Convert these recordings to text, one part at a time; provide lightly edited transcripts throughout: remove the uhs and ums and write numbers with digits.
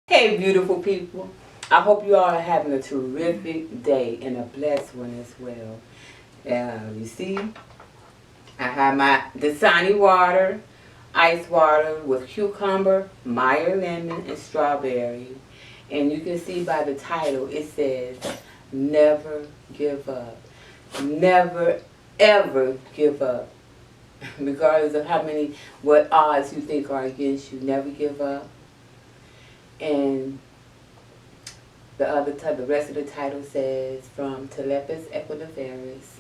Hey, beautiful people. I hope you all are having a terrific day and a blessed one as well. You see, I have my Dasani water, ice water with cucumber, Meyer lemon, and strawberry. And you can see by the title, it says, never give up. Never, ever give up. Regardless of what odds you think are against you, never give up. And the rest of the title says, From Telepis Equiniferis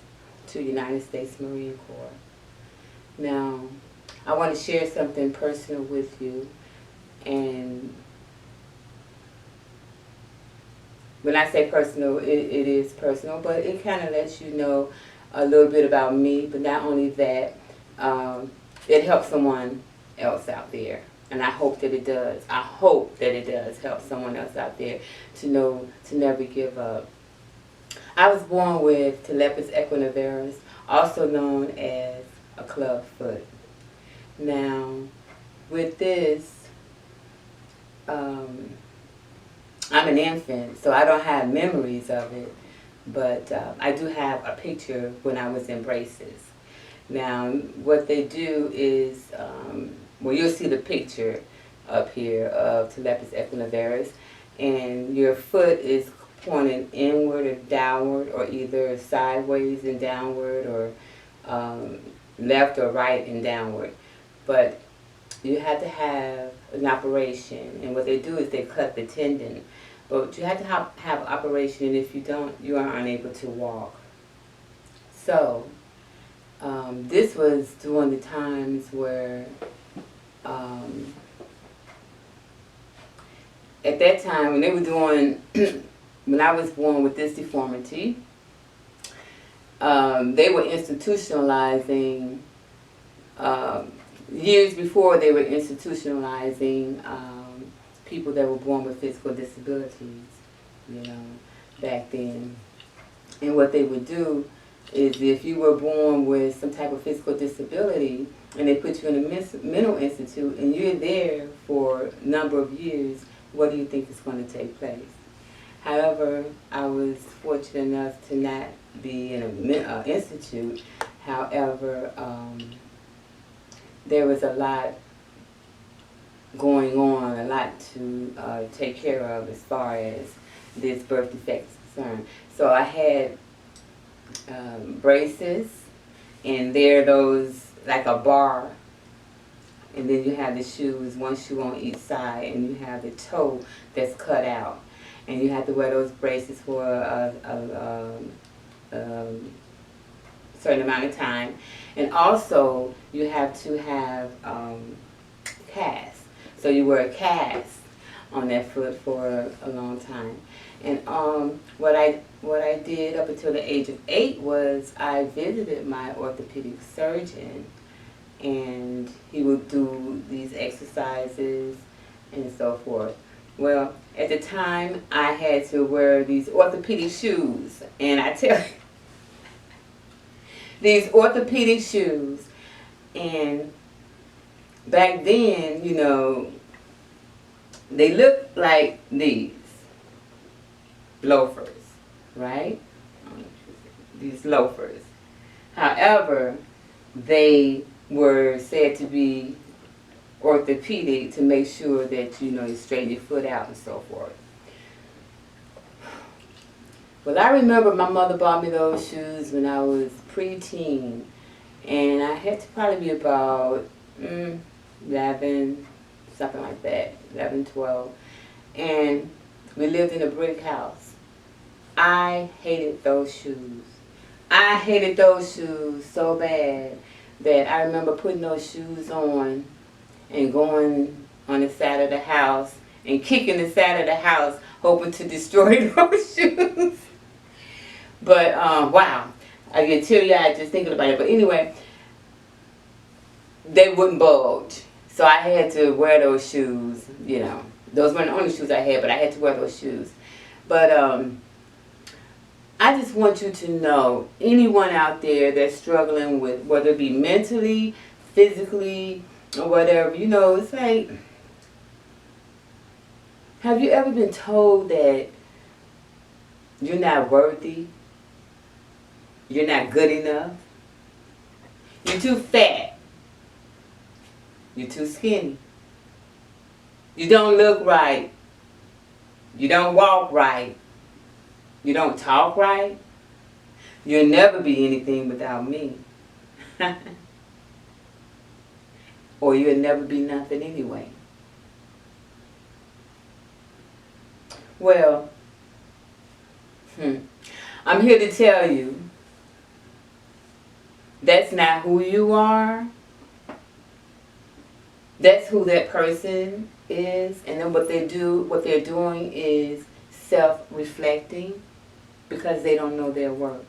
to United States Marine Corps. Now, I want to share something personal with you. And when I say personal, it is personal, but it kind of lets you know a little bit about me. But not only that, it helps someone else out there. And I hope that it does. I hope that it does help someone else out there to know to never give up. I was born with Telepis equiniferis, also known as a club foot. Now, with this, I'm an infant, so I don't have memories of it, but I do have a picture when I was in braces. Now, what they do is, well, you'll see the picture up here of Telepis equiniferis, and your foot is pointed inward or downward, or either sideways and downward, or left or right and downward. But you have to have an operation, and what they do is they cut the tendon. But you have to have operation, and if you don't, you are unable to walk. So, this was during the times where, at that time when they were doing, when I was born with this deformity, they were institutionalizing, years before they were institutionalizing people that were born with physical disabilities, back then. And what they would do is, if you were born with some type of physical disability and they put you in a mental institute and you're there for a number of years, what do you think is going to take place? However, I was fortunate enough to not be in an institute. However, there was a lot going on, a lot to take care of as far as this birth defect is concerned. So I had braces, and they're those like a bar, and then you have the shoes, one shoe on each side, and you have the toe that's cut out, and you have to wear those braces for a certain amount of time. And also you have to have casts, so you wear a cast on that foot for a long time. And what I did up until the age of 8 was I visited my orthopedic surgeon, and he would do these exercises and so forth. Well, at the time I had to wear these orthopedic shoes, and I tell you, these orthopedic shoes, and back then, they looked like these loafers, right? These loafers. However, they were said to be orthopedic to make sure that you straighten your foot out and so forth. Well, I remember my mother bought me those shoes when I was preteen, and I had to probably be about 11, something like that, 11, 12, and we lived in a brick house. I hated those shoes. I hated those shoes so bad that I remember putting those shoes on and going on the side of the house and kicking the side of the house, hoping to destroy those shoes. But, wow, I get teary-eyed just thinking about it. But anyway, they wouldn't budge. So I had to wear those shoes, Those weren't the only shoes I had, but I had to wear those shoes. But I just want you to know, anyone out there that's struggling with, whether it be mentally, physically, or whatever, it's like, Have you ever been told that you're not worthy? You're not good enough? You're too fat. You're too skinny. You don't look right. You don't walk right. You don't talk right. You'll never be anything without me. Or you'll never be nothing anyway. Well, I'm here to tell you that's not who you are. That's who that person is. And then what they're doing is self-reflecting because they don't know their worth.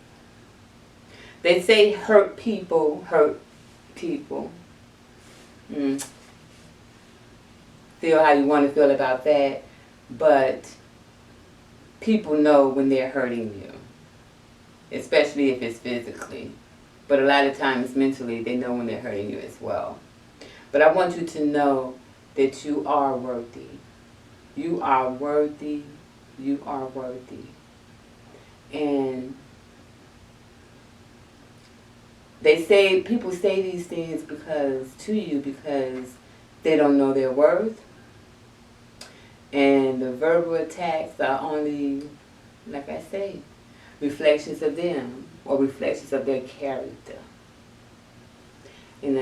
They say hurt people hurt people. Feel how you want to feel about that, but people know when they're hurting you, especially if it's physically. But a lot of times mentally, they know when they're hurting you as well. But I want you to know that you are worthy. You are worthy. You are worthy. And people say these things to you because they don't know their worth. And the verbal attacks are only, like I say, reflections of them or reflections of their character. And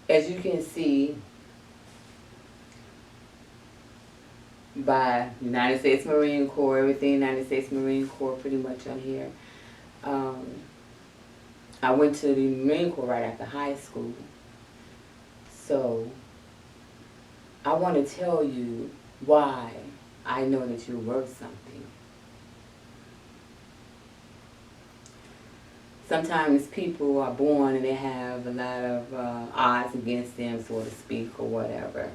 as you can see by United States Marine Corps, everything United States Marine Corps pretty much on here. I went to the Marine Corps right after high school. So I want to tell you why I know that you're worth something. Sometimes people are born and they have a lot of odds against them, so to speak, or whatever,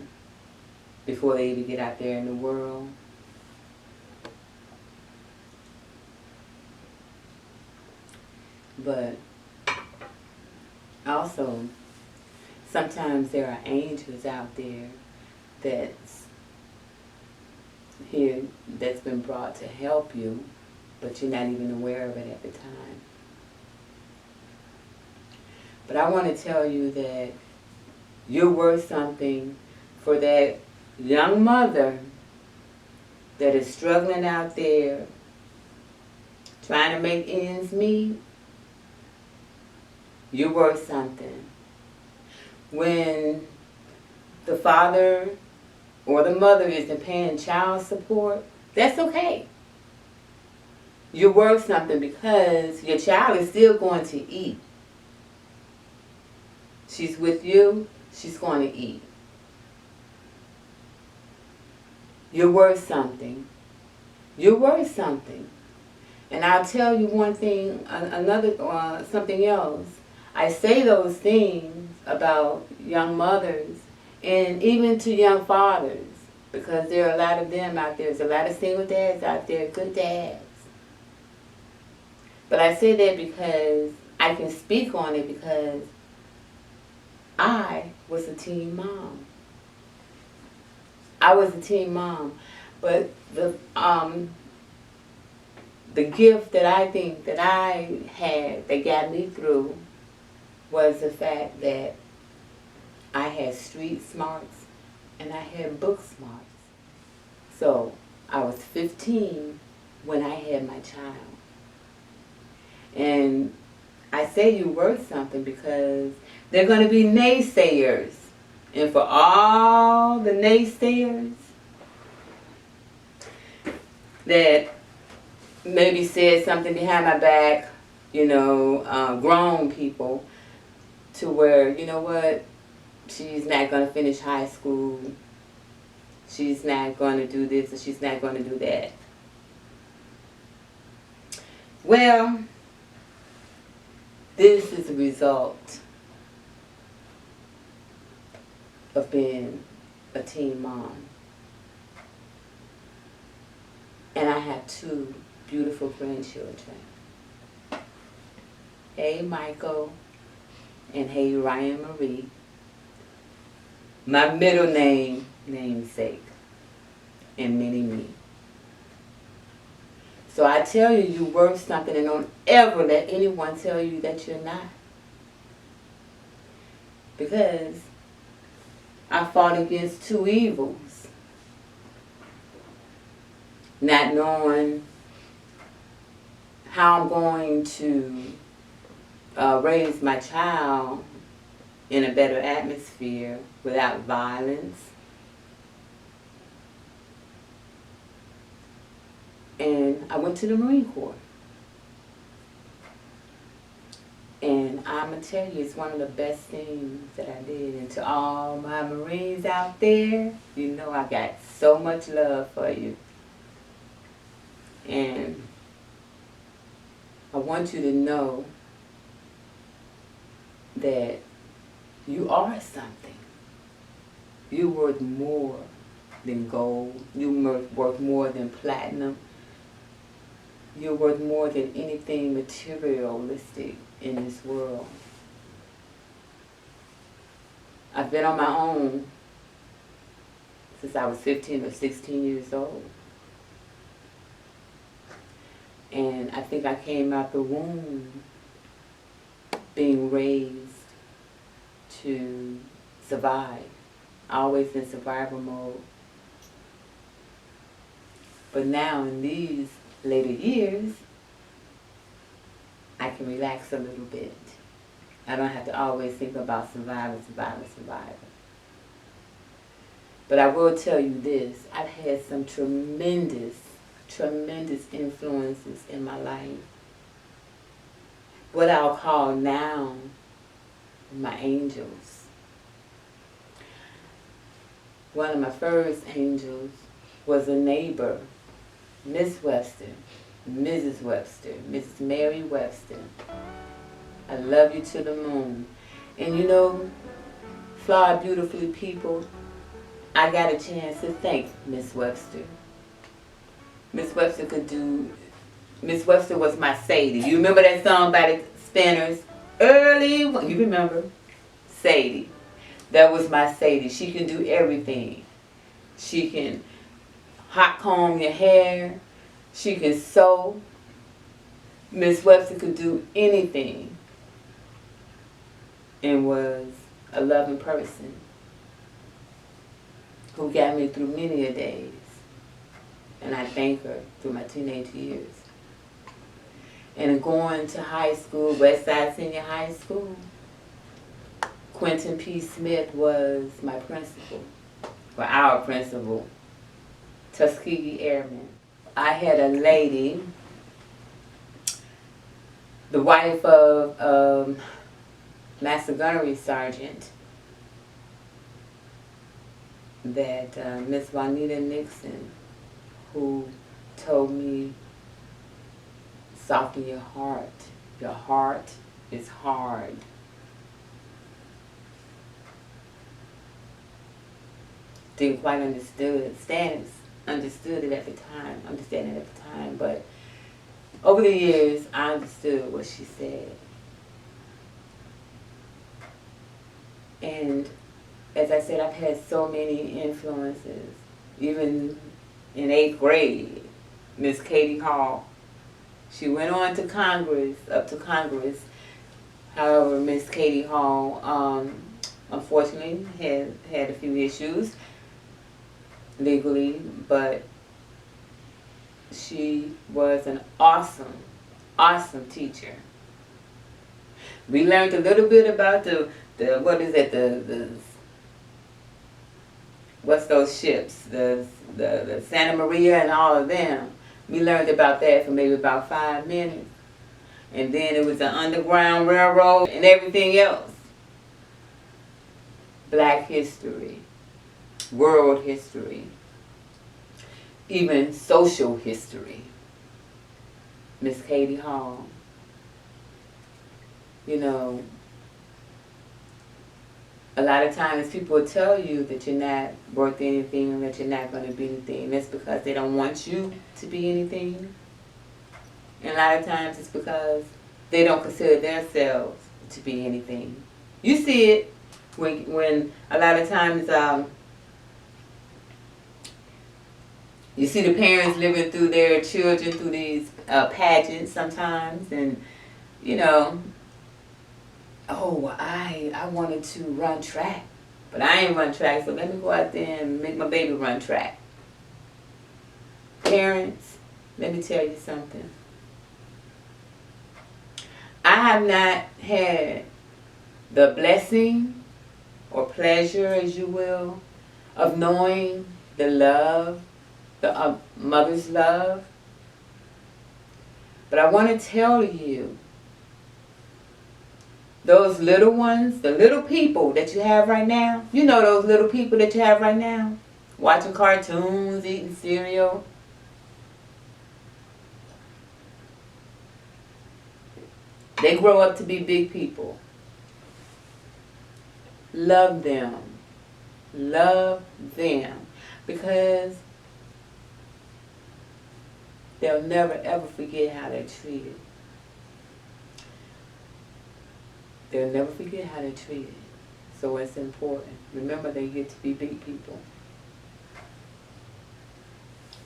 before they even get out there in the world. But also, sometimes there are angels out there that's been brought to help you, but you're not even aware of it at the time. But I want to tell you that you're worth something for that young mother that is struggling out there, trying to make ends meet. You're worth something. When the father or the mother isn't paying child support, that's okay. You're worth something because your child is still going to eat. She's with you, she's going to eat. You're worth something. You're worth something. And I'll tell you one thing, something else. I say those things about young mothers and even to young fathers because there are a lot of them out there. There's a lot of single dads out there, good dads. But I say that because I can speak on it because I was a teen mom. I was a teen mom. But the gift that I think that I had that got me through was the fact that I had street smarts and I had book smarts. So I was 15 when I had my child. And I say you're worth something because they're going to be naysayers. And for all the naysayers that maybe said something behind my back, grown people, to where, you know what, she's not going to finish high school, she's not going to do this, or she's not going to do that. Well, this is a result of being a teen mom. And I have 2 beautiful grandchildren. Hey, Michael, and hey, Ryan Marie. My middle namesake. and mini-me. So I tell you, you're worth something, and don't ever let anyone tell you that you're not. Because I fought against two evils. Not knowing how I'm going to raise my child in a better atmosphere without violence. And I went to the Marine Corps. And I'm going to tell you, it's one of the best things that I did. And to all my Marines out there, you know I got so much love for you. And I want you to know that you are something. You're worth more than gold. You're worth more than platinum. You're worth more than anything materialistic in this world. I've been on my own since I was 15 or 16 years old. And I think I came out the womb being raised to survive. Always in survival mode. But now in these later years, I can relax a little bit. I don't have to always think about survival. But I will tell you this, I've had some tremendous influences in my life. What I'll call now my angels. One of my first angels was a neighbor, Miss Webster, Mrs. Webster, Mrs. Mary Webster. I love you to the moon. And you know, Flawed Beautifully people, I got a chance to thank Miss Webster. Miss Webster Miss Webster was my Sadie. You remember that song by the Spinners? You remember? Sadie. That was my Sadie. She can do everything. She can hot comb your hair. She can sew. Miss Webster could do anything and was a loving person who got me through many a days. And I thank her through my teenage years. And going to high school, Westside Senior High School, Quentin P. Smith was my principal, or our principal, Tuskegee Airmen. I had a lady, the wife of Master Gunnery Sergeant, that Miss Juanita Nixon, who told me, soften your heart. Your heart is hard. Didn't quite understand it at the time, but over the years I understood what she said. And as I said, I've had so many influences. Even in 8th grade, Miss Katie Hall. She went on to Congress, up to Congress. However, Miss Katie Hall, unfortunately, had a few issues legally, but she was an awesome teacher. We learned a little bit about what's those ships, the Santa Maria and all of them. We learned about that for maybe about 5 minutes. And then it was the Underground Railroad and everything else. Black history, world history, even social history. Miss Katie Hall. You know, a lot of times people will tell you that you're not worth anything and that you're not going to be anything. That's because they don't want you to be anything. And a lot of times it's because they don't consider themselves to be anything. You see it when a lot of times You see the parents living through their children through these pageants sometimes, and you know, oh, I wanted to run track, but I ain't run track, so let me go out there and make my baby run track. Parents, let me tell you something. I have not had the blessing or pleasure, as you will, of knowing the love, the mother's love. But I want to tell you, those little ones, the little people that you have right now, you know those little people that you have right now, watching cartoons, eating cereal. They grow up to be big people. Love them. Love them. Because they'll never ever forget how they're treated. They'll never forget how they're treated. So it's important. Remember, they get to be big people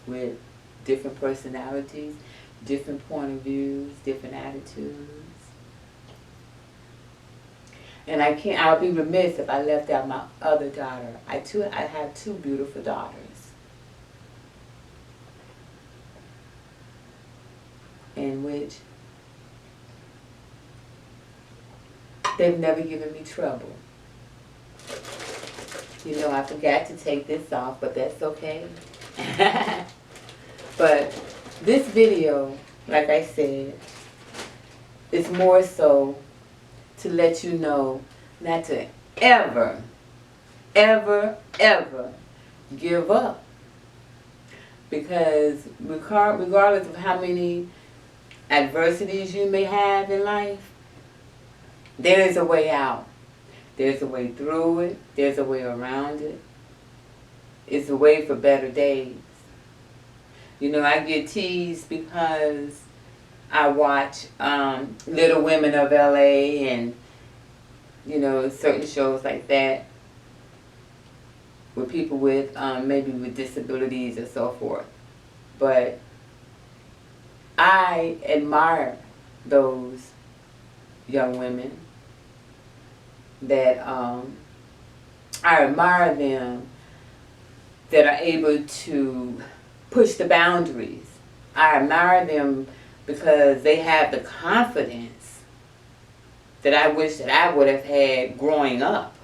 with different personalities, different point of views, different attitudes. And I'll be remiss if I left out my other daughter. I have two beautiful daughters. In which they've never given me trouble. You know, I forgot to take this off, but that's okay. But this video, like I said, is more so to let you know not to ever, ever, ever give up. Because regardless of how many adversities you may have in life, there is a way out. There's a way through it. There's a way around it. It's a way for better days. You know, I get teased because I watch Little Women of LA and, you know, certain shows like that with people with maybe with disabilities and so forth. But I admire those young women that I admire them that are able to push the boundaries. I admire them because they have the confidence that I wish that I would have had growing up.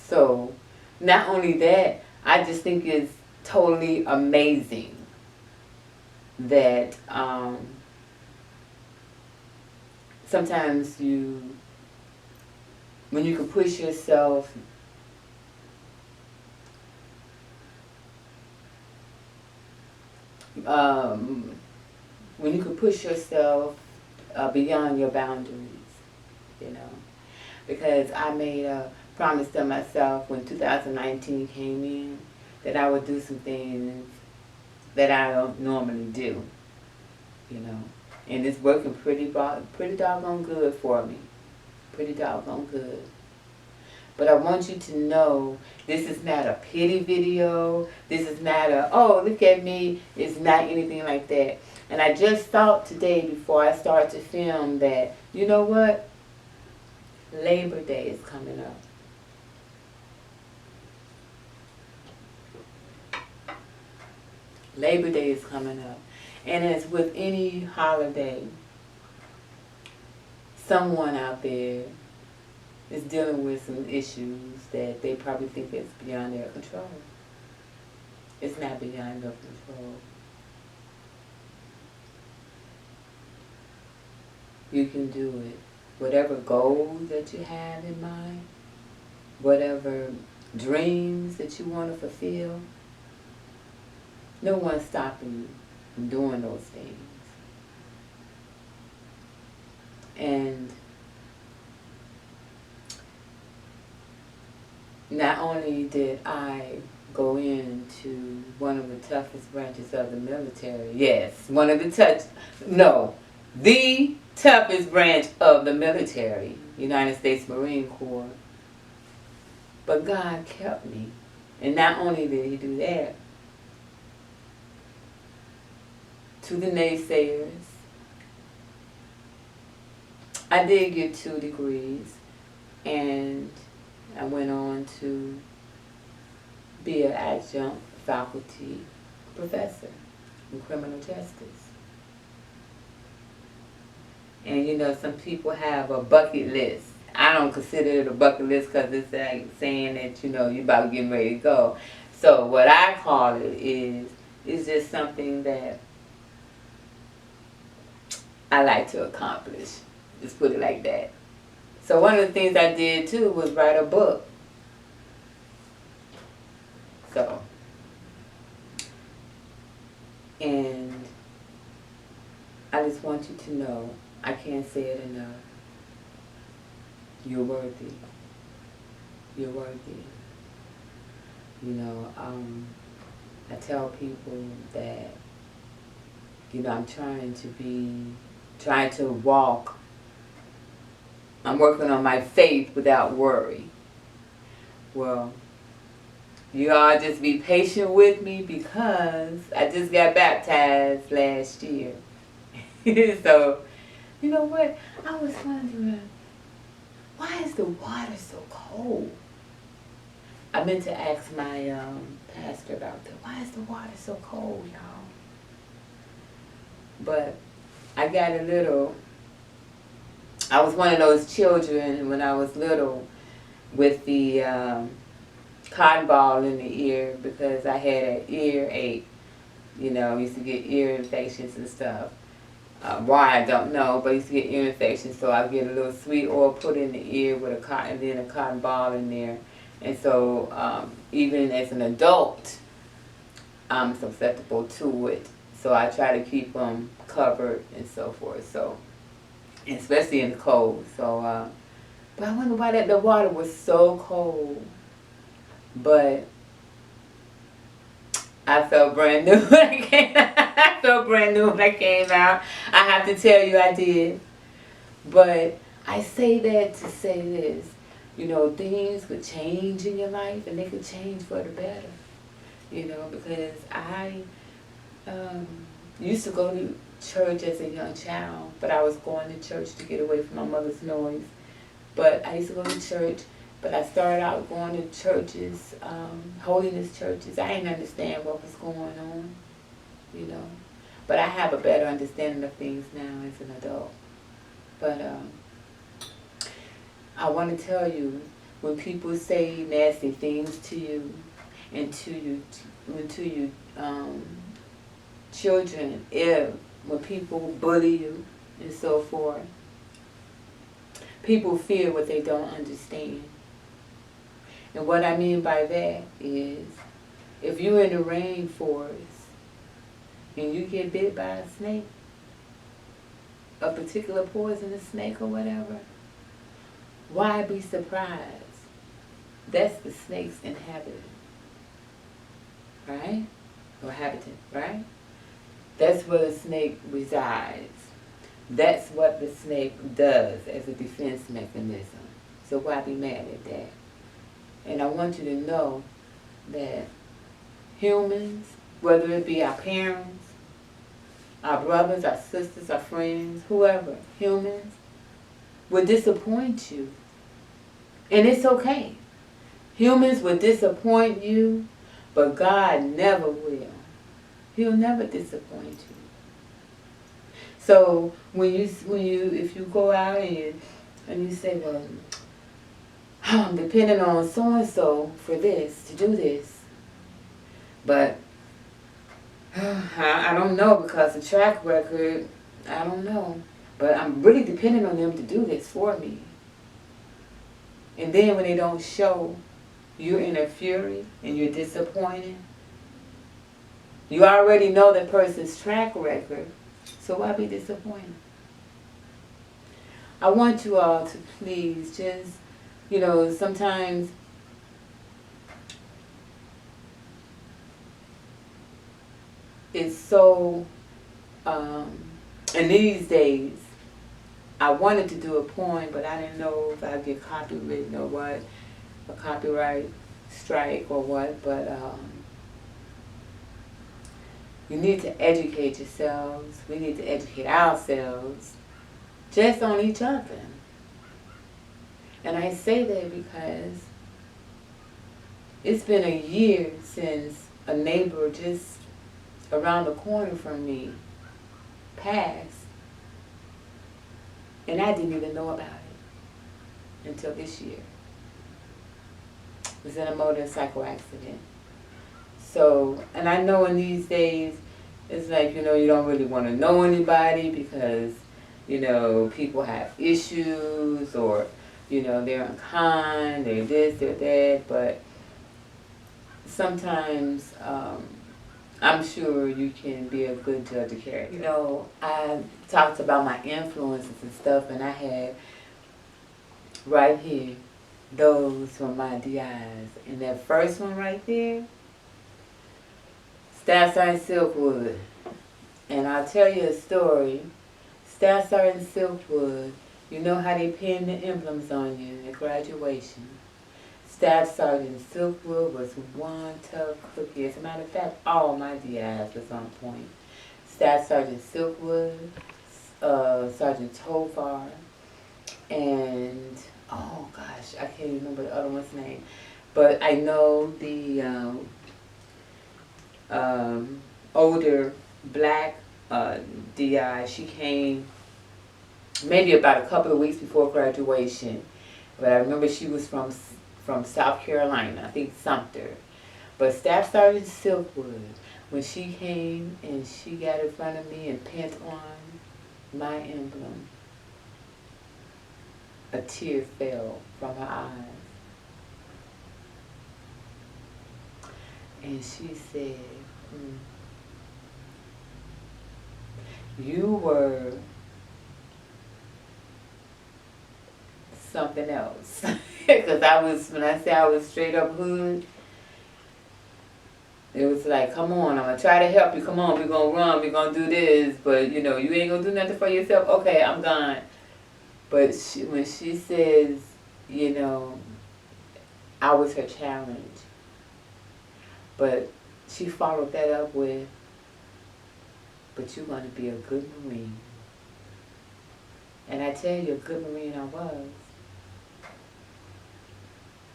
So, not only that, I just think it's totally amazing that sometimes when you can push yourself when you can push yourself beyond your boundaries, you know. Because I made a promise to myself when 2019 came in that I would do some things that I don't normally do, you know. And it's working pretty doggone good for me. Pretty doggone good. But I want you to know this is not a pity video. This is not a, oh, look at me. It's not anything like that. And I just thought today before I start to film that, you know what? Labor Day is coming up. Labor Day is coming up. And as with any holiday, someone out there is dealing with some issues that they probably think is beyond their control. It's not beyond their control. You can do it. Whatever goals that you have in mind, whatever dreams that you want to fulfill, no one's stopping you from doing those things. And not only did I go into one of the toughest branches of the military, yes, the toughest branch of the military, United States Marine Corps. But God kept me. And not only did he do that, to the naysayers, I did get 2 degrees, and I went on to be an adjunct faculty professor in criminal justice. And you know, some people have a bucket list. I don't consider it a bucket list because it's like saying that, you know, you're about getting ready to go. So what I call it is just something that I like to accomplish. Just put it like that. So one of the things I did too was write a book. So, and I just want you to know, I can't say it enough. You're worthy. You're worthy. You know, I tell people that, you know, I'm trying to walk. I'm working on my faith without worry. Well, you all just be patient with me because I just got baptized last year. So, you know what? I was wondering, why is the water so cold? I meant to ask my pastor about that. Why is the water so cold, y'all? But I got a little, I was one of those children when I was little with the cotton ball in the ear because I had an earache. You know, I used to get ear infections and stuff. Why, I don't know, but I used to get ear infections, so I get a little sweet oil put in the ear with a cotton ball in there. And so even as an adult, I'm susceptible to it. So I try to keep them covered and so forth. So, especially in the cold. So, but I wonder why the water was so cold. But I felt brand new when I came out. I felt brand new when I came out. I have to tell you I did. But I say that to say this. You know, things could change in your life and they could change for the better. You know, because I used to go to church as a young child, but I was going to church to get away from my mother's noise. But I used to go to church, but I started out going to churches, holiness churches. I didn't understand what was going on, you know. But I have a better understanding of things now as an adult. But I want to tell you, when people say nasty things to you and to you children, when people bully you and so forth, people fear what they don't understand. And what I mean by that is, if you're in the rainforest and you get bit by a snake, a particular poisonous snake or whatever, why be surprised? That's the snake's inhabitant, right? Or habitant, right? That's where the snake resides. That's what the snake does as a defense mechanism. So why be mad at that? And I want you to know that humans, whether it be our parents, our brothers, our sisters, our friends, whoever, humans, will disappoint you. And it's okay. Humans will disappoint you, but God never will. He'll never disappoint you. So if you go out and you say, well, I'm depending on so-and-so for this, to do this. But I don't know, because the track record, I don't know. But I'm really depending on them to do this for me. And then when they don't show, you're in a fury and you're disappointed. You already know that person's track record, so why be disappointed? I want you all to please just, you know, sometimes it's so, in these days, I wanted to do a poem, but I didn't know if I'd get copywritten or what. a copyright strike or what, but you need to educate yourselves. We need to educate ourselves just on each other. And I say that because it's been a year since a neighbor just around the corner from me passed. And I didn't even know about it until this year. It was in a motorcycle accident. So, and I know in these days, it's like, you don't really want to know anybody because, people have issues or, they're unkind, they're this, they're that, but sometimes I'm sure you can be a good judge of character. I talked about my influences and stuff, and I had right here those were my DIs. And that first one right there, Staff Sergeant Silkwood. And I'll tell you a story. Staff Sergeant Silkwood, you know how they pin the emblems on you at graduation. Staff Sergeant Silkwood was one tough cookie. As a matter of fact, all my DIs was on point. Staff Sergeant Silkwood, Sergeant Tovar, and oh gosh, I can't remember the other one's name. But I know the older black DI, she came maybe about a couple of weeks before graduation. But I remember she was from South Carolina, I think Sumter. But Staff Sergeant Silkwood, when she came and she got in front of me and pinned on my emblem, a tear fell from her eyes. And she said, you were something else. Because when I say I was straight up hood, it was like, come on, I'm going to try to help you. Come on, we're going to run, we're going to do this. But, you ain't going to do nothing for yourself. Okay, I'm gone. But when she says, I was her challenge. But she followed that up with, but you're going to be a good Marine. And I tell you, a good Marine I was.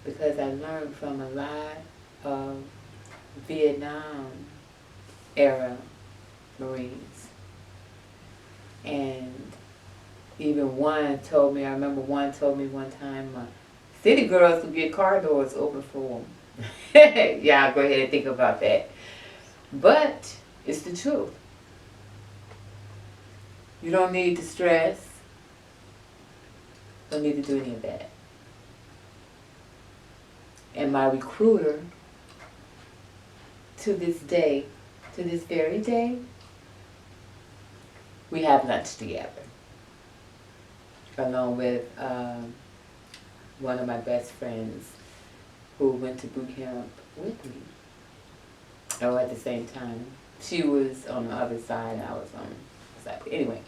Because I learned from a lot of Vietnam era Marines. And even one told me, I remember one told me one time, city girls would get car doors open for them. Yeah, go ahead and think about that. But it's the truth. You don't need to stress. Don't need to do any of that. And my recruiter, to this day, to this very day, we have lunch together. Along with one of my best friends who went to boot camp with me. Oh, at the same time. She was on the other side and I was on the side. Anyway,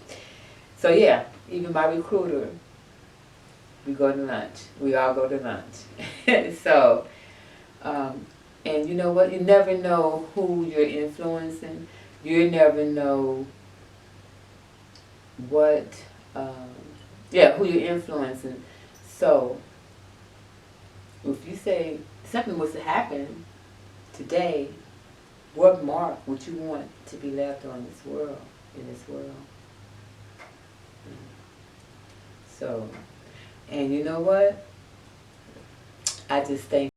so yeah, even my recruiter, we go to lunch. We all go to lunch. So, and you know what? You never know who you're influencing. You never know what, who you're influencing. So, if you say something was to happen today, what mark would you want to be left on this world, in this world? So, and you know what? I just think